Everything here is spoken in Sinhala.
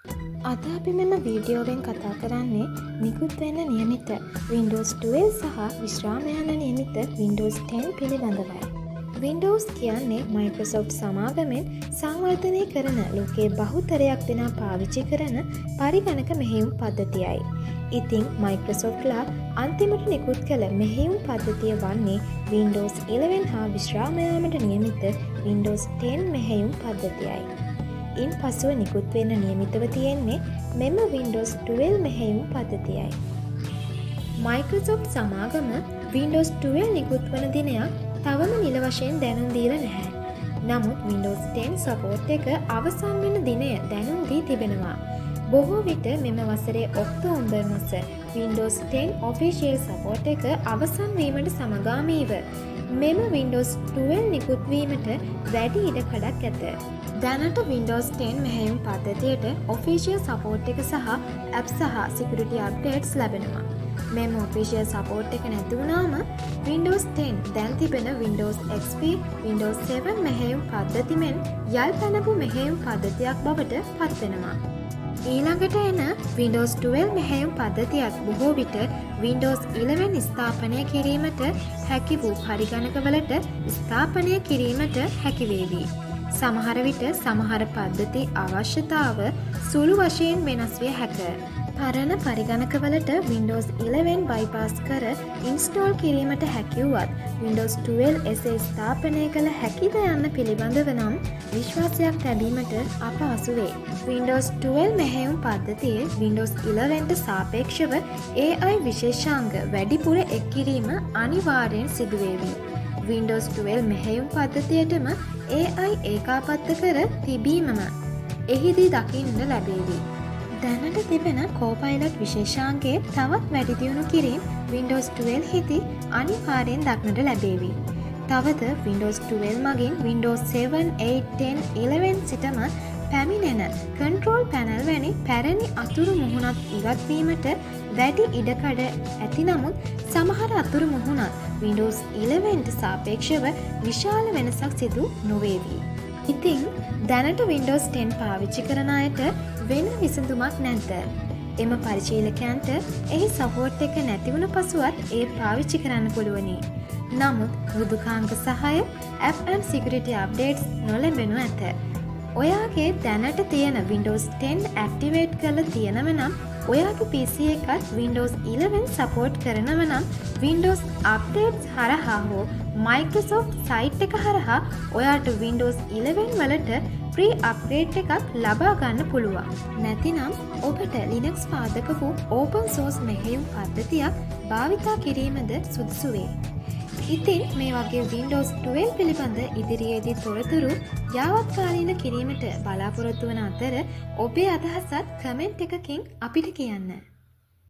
අද අපි මෙම වීඩියෝවෙන් කතා කරන්නේ නිකුත් වෙන්න නියමිත Windows 12 සහ විශ්‍රාම යන නියමිත Windows 10 පිළිබඳවයි. Windows කියන්නේ Microsoft සමාගමෙන් සංවර්ධනය කරන ලෝකයේ බහුතරයක් දෙනා පාවිච්චි කරන පරිගණක මෙහෙයුම් පද්ධතියයි. ඉතින් Microsoftලා අන්තිමට නිකුත් කළ මෙහෙයුම් පද්ධතිය වන්නේ Windows 11 හා විශ්‍රාම යාමට නියමිත Windows 10 මෙහෙයුම් පද්ධතියයි. ඉන් පසුව නිකුත් වෙන්න නියමිතව තියෙන්නේ මෙම Windows 12 මෙහෙයුම් පද්ධතියයි. Microsoft සමාගම Windows 12 නිකුත් වන දිනයක් තවම නිල වශයෙන් දැනුම් දීලා නැහැ. නමුත් Windows 10 සපෝට් එක අවසන් වෙන දිනය දැනුම් දී තිබෙනවා. බොහෝ විට මෙම වසරේ ඔක්තෝබර් මාස Windows 10 official support එක අවසන් වීමට සමගාමීව මෙම Windows 12 නිකුත් වීමට වැඩි ඉඩකඩක් ඇත. දැනට Windows 10 මෙහෙයුම් පද්ධතියට official support එක සහ app සහ security updates ලැබෙනවා. මෙම official support එක නැති වුණාම Windows 10 දැන් තිබෙන Windows XP, Windows 7 මෙහෙයුම් පද්ධති මෙන් යල් පැනපු මෙහෙයුම් පද්ධතියක් බවට පත් වෙනවා. ඊළඟට එන Windows 12 මෙහෙයුම් පද්ධතියත් බොහෝ විට Windows 11 ස්ථාපනය කිරීමට හැකි වූ පරිගණකවලට ස්ථාපනය කිරීමට හැකි වේවි. සමහර විට සමහර පද්ධති අවශ්‍යතාව සුළු වශයෙන් වෙනස් විය හැක. පරණ පරිගණකවලට Windows 11 bypass කර install කිරීමට හැකි වුවත් Windows 12 එසේ ස්ථාපනය කළ හැකිද යන්න පිළිබඳව නම් විශ්වාසයක් ලැබීමට අපහසු වේ. Windows 12 මෙහෙයුම් පද්ධතියේ Windows 11ට සාපේක්ෂව AI විශේෂාංග වැඩිපුර එක් කිරීම අනිවාර්යෙන් සිදුවේවි. Windows 12 මෙහෙයුම් පද්ධතියටම AI ඒකාපත්ත කර තිබීමම එහිදී දකින්න ලැබේවි. දැනට තිබෙන Copilot විශේෂාංගයේ තවත් වැඩි දියුණු කිරීම Windows 12 හිදී අනිවාර්යෙන් දක්නට ලැබේවි. තවද Windows 12 මගින් Windows 7, 8, 10, 11 සිටම පැමිණෙන control panel වැනි පැරණි අතුරු මුහුණත් ඉවත්වීමට වැඩි ඉඩකඩ ඇති නමුත් සමහර අතුරු මුහුණත් Windows 11ට සාපේක්ෂව විශාල වෙනසක් සිදු නොවේවි. ඉතින් දැනට Windows 10 පාවිච්චි කරන අයට වෙන විසඳුමක් නැද්ද? එම පරිශීලකයන්ට එහි සපෝට් එක නැතිවුණ පසුවත් ඒ පාවිච්චි කරන්න පුළුවනි. නමුත් මෘදුකාංග සහය App and Security Updates නොලැබෙනු ඇත. ඔයාගේ දැනට තියෙන Windows 10 ඇක්ටිවේට් කරලා තියෙනව නම් ඔයාගේ PC එකත් Windows 11 සපෝට් කරනව නම් Windows Updates හරහා හෝ Microsoft site එක හරහා ඔයාට Windows 11 වලට free upgrade එකක් ලබා ගන්න පුළුවන්. නැතිනම් ඔබට Linux පාදක වූ open source මෙහෙයුම් පද්ධතියක් භාවිතා කිරීමද සුදුසු වේ. ඉතින් මේ වගේ Windows 12 පිළිබඳ ඉදිරියේදී තොරතුරු යාවත්කාලීන කිරීමට බලාපොරොත්තු වන අතර ඔබේ අදහසත් කමෙන්ට් එකකින් අපිට කියන්න.